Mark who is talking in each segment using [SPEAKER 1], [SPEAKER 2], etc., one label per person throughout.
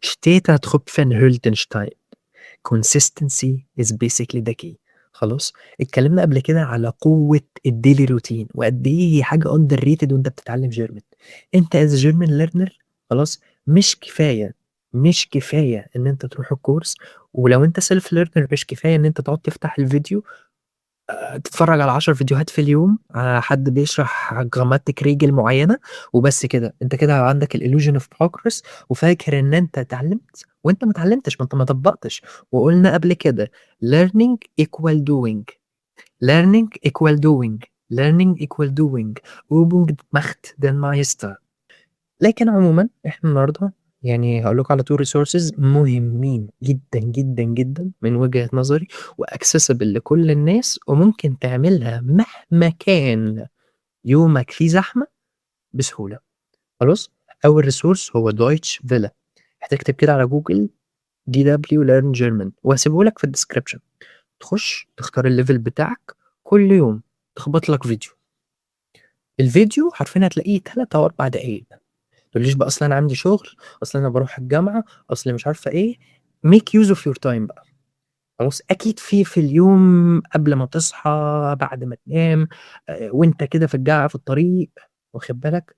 [SPEAKER 1] Steht da Tropfen höhlt den Stein. Consistency is basically the key. خلاص؟ اتكلمنا قبل كده على قوة الdaily routine وقد إيه هي حاجة underrated وأنت بتتعلم German. أنت as a German learner خلاص، مش كفاية إن أنت تروح الcourse، ولو أنت self learner مش كفاية إن أنت تقعد تفتح الفيديو تتفرّج على 10 فيديوهات في اليوم على حد بيشرح grammatic regel معيّنة وبس كده، أنت كده عندك الillusion of progress وفاكر إن أنت اتعلّمت وأنت ما اتعلّمتش، ما أنت ما طبّقتش، وقُلنا قبل كده learning equal doing، learning equal doing، learning equal doing، Übung macht den Meister. لكن عمومًا إحنا النهارده يعني هاقول لكم على 2 resources مهمين جدًا، جدًا، جدًا من وجهة نظري وaccessible لكل الناس وممكن تعملها مهما كان يومك فيه زحمة بسهولة، خلاص؟ أول resource هو Deutsche Welle، هتكتب كده على جوجل DW learn German وهاسيبه لك في الdescription، تخش تختار الlevel بتاعك كل يوم تخبط لك فيديو، الفيديو حرفيًا هتلاقيه 3 أو 4 دقايق. ما تقوليش بقى أصل أنا عندي شغل، أصل أنا باروح الجامعة، أصل مش عارفة إيه، make use of your time بقى، خلاص؟ أكيد في اليوم قبل ما تصحى، بعد ما تنام، وأنت كده في الطريق، واخد بالك،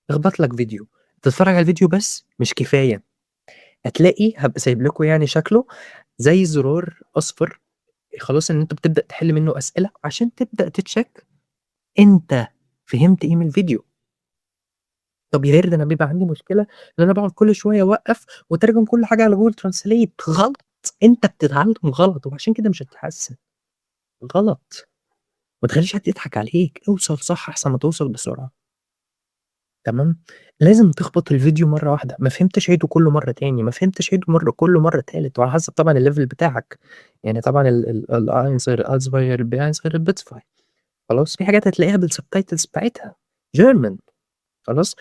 [SPEAKER 1] اخبط لك فيديو، تتفرج على الفيديو بس مش كفاية، هتلاقي هابقى سايب لكم يعني شكله زي زرار أصفر خلاص إن أنت بتبدأ تحل منه أسئلة عشان تبدأ تcheck أنت فهمت إيه من الفيديو. طب يا ده أنا بيبقى عندي مشكلة إن أنا باقعد كل شوية أوقّف وأترجم كل حاجة على Google translate غلط، أنت بتتعلم غلط وعشان كده مش هتتحسن، غلط، ما تخلّيش حد يضحك عليك، اوصل صح أحسن ما توصل بسرعة، تمام؟ لازم تخبط الفيديو مرّة واحدة، ما فهمتش عيده كله مرّة تاني، ما فهمتش عيده كله مرّة تالت، وعلى حسب طبعًا الlevel بتاعك، يعني طبعًا ال1 غير als غير B1 غير الB2 خلاص؟ في حاجات هتلاقيها بالsubtitles بتاعتها German خلاص؟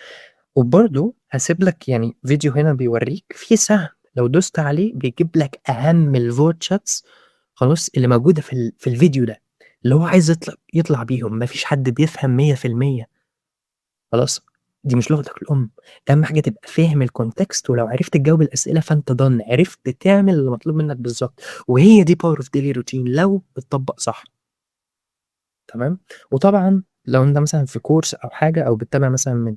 [SPEAKER 1] وبرضه هاسيب لك يعني فيديو هنا بيورّيك في سهم لو دوست عليه بيجيب لك أهم الworkshops خلاص، اللي موجودة في الفيديو ده، اللي هو عايز يطلع بيهم، ما فيش حد بيفهم 100% خلاص، دي مش لغتك الأم، أهم حاجة تبقى فاهم الcontext ولو عرفت تجاوب الأسئلة فأنت done، عرفت تعمل اللي مطلوب منك بالضبط، وهي دي power of daily routine لو اتطبّق صح. تمام، وطبعًا لو أنت مثلًا في كورس أو حاجة أو بتتابع مثلًا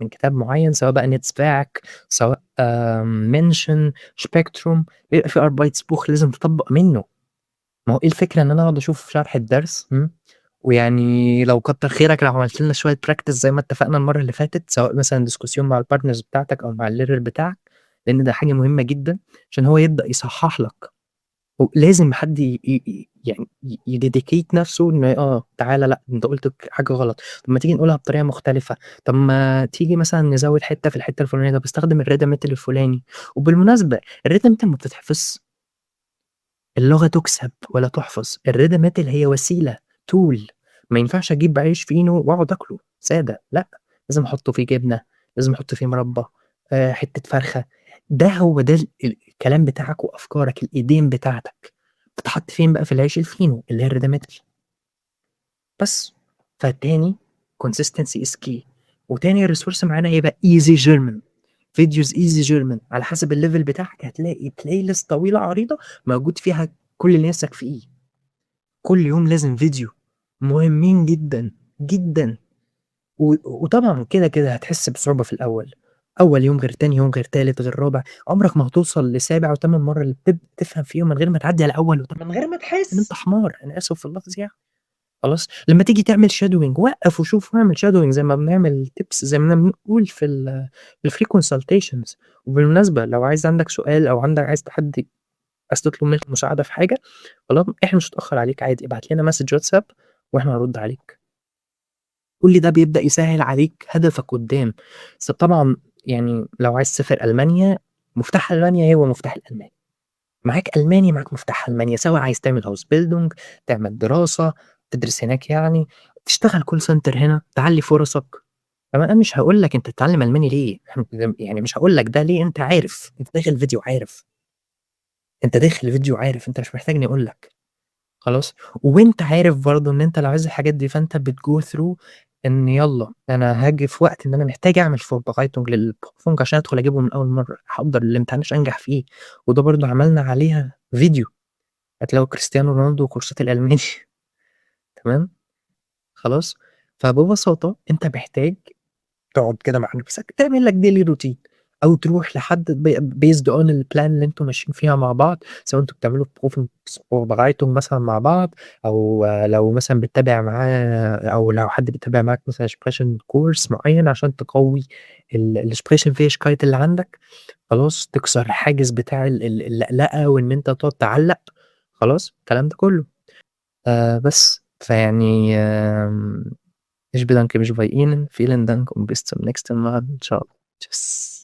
[SPEAKER 1] من كتاب معيّن سواء بقى Netzwerk سواء Menschen، Spektrum بيبقى في Arbeitsbuch لازم تطبّق منه، ما هو إيه الفكرة إن أنا أقعد أشوف شرح الدرس ويعني لو كتّر خيرك لو عملت لنا شوية practice زي ما اتفقنا المرّة اللي فاتت، سواء مثلًا discussion مع الpartners بتاعتك أو مع الleader بتاعك، لإن ده حاجة مهمة جدًا عشان هو يبدأ يصحّح لك. لازم حد يعني يdedicate نَفْسه إن تعالَ لأ، أنت قُلت حاجة غلط، طب ما تيجي نقولها بطريقة مختلفة، طب ما تيجي مثلًا نزوّد حتّة في الحتّة الفلانية، طب استخدم الrhythm الفلاني، وبالمناسبة الrhythm ما بتتحفظش، اللغة تُكسب ولا تُحفظ، الrhythm هي وسيلة tool ما ينفعش أجيب عيش فينو وأقعد آكله سادة، لأ، لازم أحُط فيه جبنة، لازم أحُط فيه مربى، حتّة فرخة، ده الكلام بتاعك وأفكارك الإيدين بتاعتك، تتحط فين بقى في العيش الفينو اللي هي الريداميتل بس، فتاني consistency is key وتاني resource معانا هيبقى easy German videos easy German على حسب الlevel بتاعك هتلاقي playlist طويلة عريضة موجود فيها كل اللي نِفْسك فيه، كل يوم لازم فيديو، مهمين جدًا، جدًا. وطبعًا كده هتحس بصعوبة في الأول، أول يوم غير تاني يوم غير تالت غير رابع، عمرك ما هتوصل لسابع وتامن مرّة اللي تفهم فيهم من غير ما تعدّي على أول من غير ما تحس إن أنت حمار، أنا آسف في اللفظ يعني، خلاص؟ لمّا تيجي تعمل shadowing وقّف وشوف واعمل shadowing زي ما بنعمل tips زي ما بنقول في الfree consultations وبالمناسبة لو عندك سؤال أو عايز تطلب منّي مساعدة في حاجة، إحنا مش هنتأخر عليك عادي، ابعت لنا message WhatsApp وإحنا هنرد عليك. كل ده بيبدأ يسهّل عليك هدفك قدّام، بس طبعًا يعني لو عايز تسافر ألمانيا، مفتاح ألمانيا هو مفتاح الألماني، معاك ألماني معاك مفتاح ألمانيا، سواء عايز تعمل Ausbildung تعمل دراسة، تدرس هناك يعني، تشتغل call center هنا، تعلّي فرصك، أنا مش هاقول لك أنت تتعلم ألماني ليه، يعني مش هاقول لك ده ليه أنت عارف، أنت داخل فيديو عارف، أنت داخل فيديو عارف، أنت مش محتاجني أقول لك، خلاص، وأنت عارف برضه إن أنت لو عايز الحاجات دي فأنت بتgo through إن يالّا أنا هاجي في وقت إن أنا محتاج أعمل Vorbereitung للPrüfung عشان أدخل أجيبه من أول مرّة، أحضّر الامتحان عشان أنجح فيه، وده برضه عملنا عليها فيديو، هتلاقوا كريستيانو رونالدو وكورسات الألماني تمام، خلاص، فببساطة أنت محتاج تقعد كده مع نفسك تعمل لك daily routine أو تروح لحد based on الplan اللي أنتم ماشيين فيها مع بعض، سواء أنتم بتعملوا Vorbereitung مثلًا مع بعض أو لو مثلًا بتتابع معاه أو لو حد بيتابع معاك مثلًا Sprechen course معيّن عشان تقوي الsprachenfähigkeit اللي عندك، خلاص، تكسر الحاجز بتاع اللقلقة وإن أنت تقعد تعلّق، خلاص، الكلام ده كلّه. بس، فيعني ich bedanke mich bei Ihnen. Vielen Dank und bis zum nächsten Mal. Ciao. Tschüss.